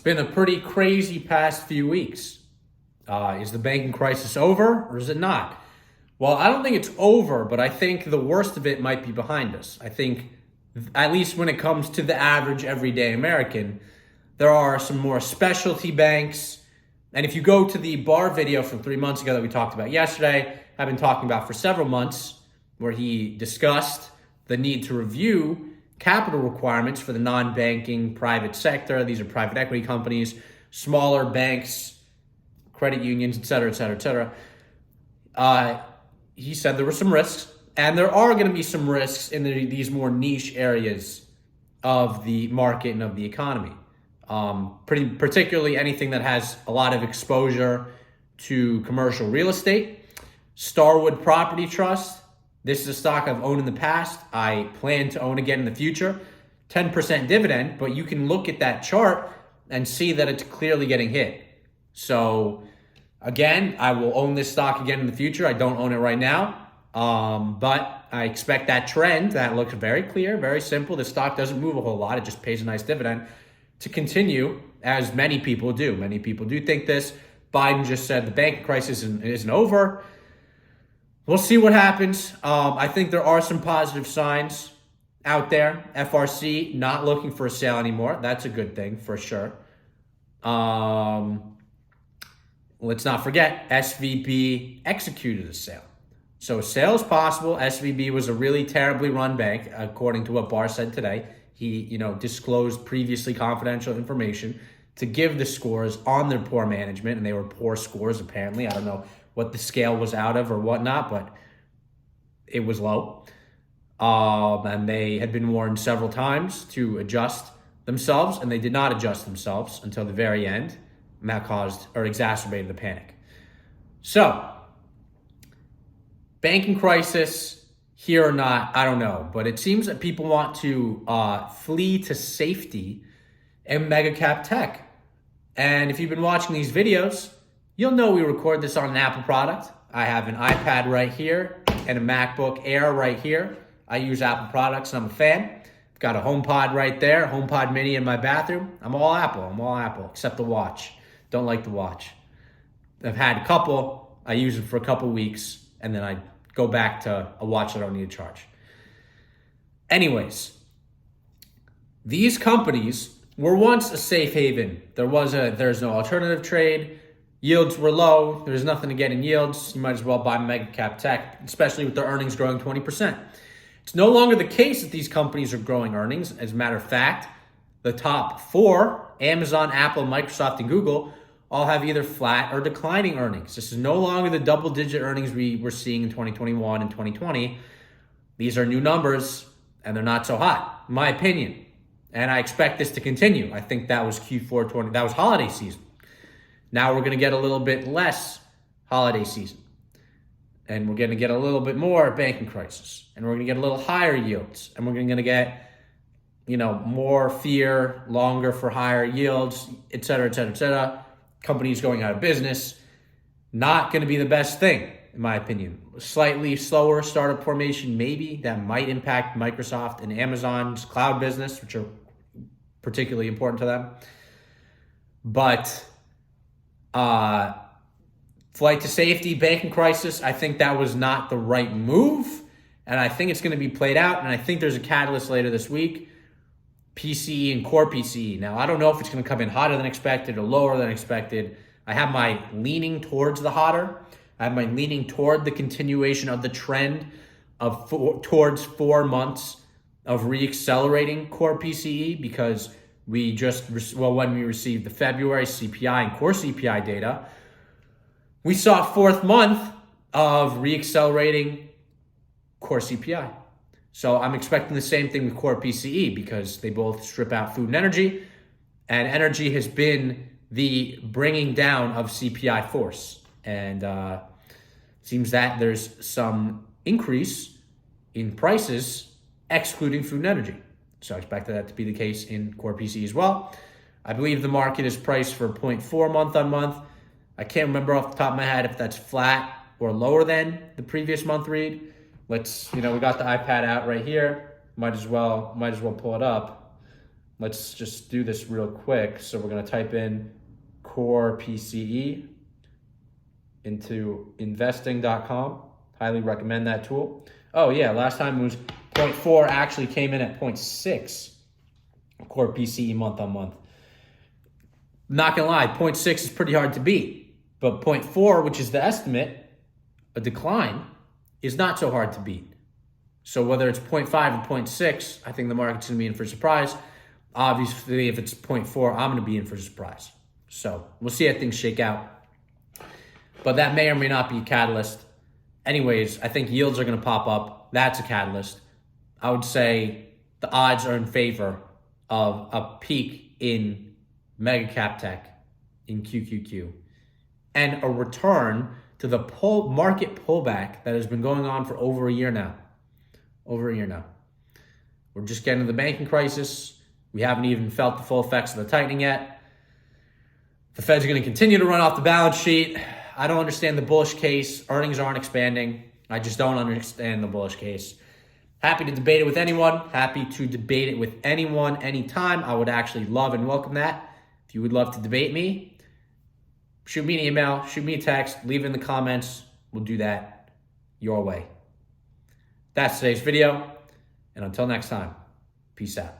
been a pretty crazy past few weeks. Is the banking crisis over or is it not? Well, I don't think it's over, but I think the worst of it might be behind us. I think, at least when it comes to the average everyday American, there are some more specialty banks. And if you go to the Barr video from 3 months ago that we talked about yesterday, I've been talking about for several months, where he discussed the need to review capital requirements for the non-banking private sector. These are private equity companies, smaller banks, credit unions, et cetera, et cetera, et cetera. He said there were some risks, and there are going to be some risks in these more niche areas of the market and of the economy. Particularly anything that has a lot of exposure to commercial real estate. Starwood Property Trust. This is a stock I've owned in the past. I plan to own again in the future. 10% dividend, but you can look at that chart and see that it's clearly getting hit. So again, I will own this stock again in the future. I don't own it right now, but I expect that trend that looks very clear, very simple. The stock doesn't move a whole lot. It just pays a nice dividend to continue, as many people do. Many people do think this. Biden just said the banking crisis isn't over. We'll see what happens. I think there are some positive signs out there. FRC not looking for a sale anymore. That's a good thing for sure. Let's not forget, SVB executed a sale. So a sale is possible. SVB was a really terribly run bank, according to what Barr said today. He, disclosed previously confidential information to give the scores on their poor management, and they were poor scores apparently. I don't know what the scale was out of or whatnot, but it was low. And they had been warned several times to adjust themselves, and they did not adjust themselves until the very end, and that caused or exacerbated the panic. So, banking crisis, here or not, I don't know. But it seems that people want to flee to safety in mega cap tech. And if you've been watching these videos, you'll know we record this on an Apple product. I have an iPad right here and a MacBook Air right here. I use Apple products and I'm a fan. I've got a HomePod right there, HomePod Mini in my bathroom. I'm all Apple, except the watch. Don't like the watch. I've had a couple. I use it for a couple weeks, and then I go back to a watch that I don't need to charge. Anyways, these companies were once a safe haven. There's no alternative trade. Yields were low. There's nothing to get in yields. You might as well buy mega cap tech, especially with their earnings growing 20%. It's no longer the case that these companies are growing earnings. As a matter of fact, the top four, Amazon, Apple, Microsoft, and Google, all have either flat or declining earnings. This is no longer the double-digit earnings we were seeing in 2021 and 2020. These are new numbers, and they're not so hot, in my opinion. And I expect this to continue. I think that was Q4 20. That was holiday season. Now we're going to get a little bit less holiday season. And we're going to get a little bit more banking crisis. And we're going to get a little higher yields. And we're going to get, more fear, longer for higher yields, et cetera, et cetera, et cetera. Companies going out of business, not going to be the best thing, in my opinion. Slightly slower startup formation, maybe, that might impact Microsoft and Amazon's cloud business, which are particularly important to them. But flight to safety, banking crisis, I think that was not the right move. And I think it's going to be played out. And I think there's a catalyst later this week. PCE and core PCE. Now, I don't know if it's going to come in hotter than expected or lower than expected. I have my leaning towards the hotter. I have my leaning toward the continuation of the trend of towards 4 months of reaccelerating core PCE, because when we received the February CPI and core CPI data, we saw a 4th month of reaccelerating core CPI. So I'm expecting the same thing with core PCE, because they both strip out food and energy has been the bringing down of CPI force. And seems that there's some increase in prices excluding food and energy. So I expect that to be the case in core PCE as well. I believe the market is priced for 0.4 month on month. I can't remember off the top of my head if that's flat or lower than the previous month read. We got the iPad out right here. Might as well pull it up. let's just do this real quick. So we're going to type in core PCE into investing.com. Highly recommend that tool. Oh yeah, last time it was 0.4, actually came in at 0.6 core PCE month on month. Not gonna lie, 0.6 is pretty hard to beat, but 0.4, which is the estimate, a decline, is not so hard to beat. So whether it's 0.5 or 0.6, I think the market's gonna be in for a surprise. Obviously, if it's 0.4, I'm gonna be in for a surprise. So we'll see how things shake out. But that may or may not be a catalyst. Anyways, I think yields are gonna pop up. That's a catalyst. I would say the odds are in favor of a peak in mega cap tech in QQQ and a return to the market pullback that has been going on for over a year now. We're just getting to the banking crisis. We haven't even felt the full effects of the tightening yet. The Fed's going to continue to run off the balance sheet. I don't understand the bullish case. Earnings aren't expanding. I just don't understand the bullish case. Happy to debate it with anyone. Happy to debate it with anyone, anytime. I would actually love and welcome that. If you would love to debate me, shoot me an email, shoot me a text, leave it in the comments. We'll do that your way. That's today's video. And until next time, peace out.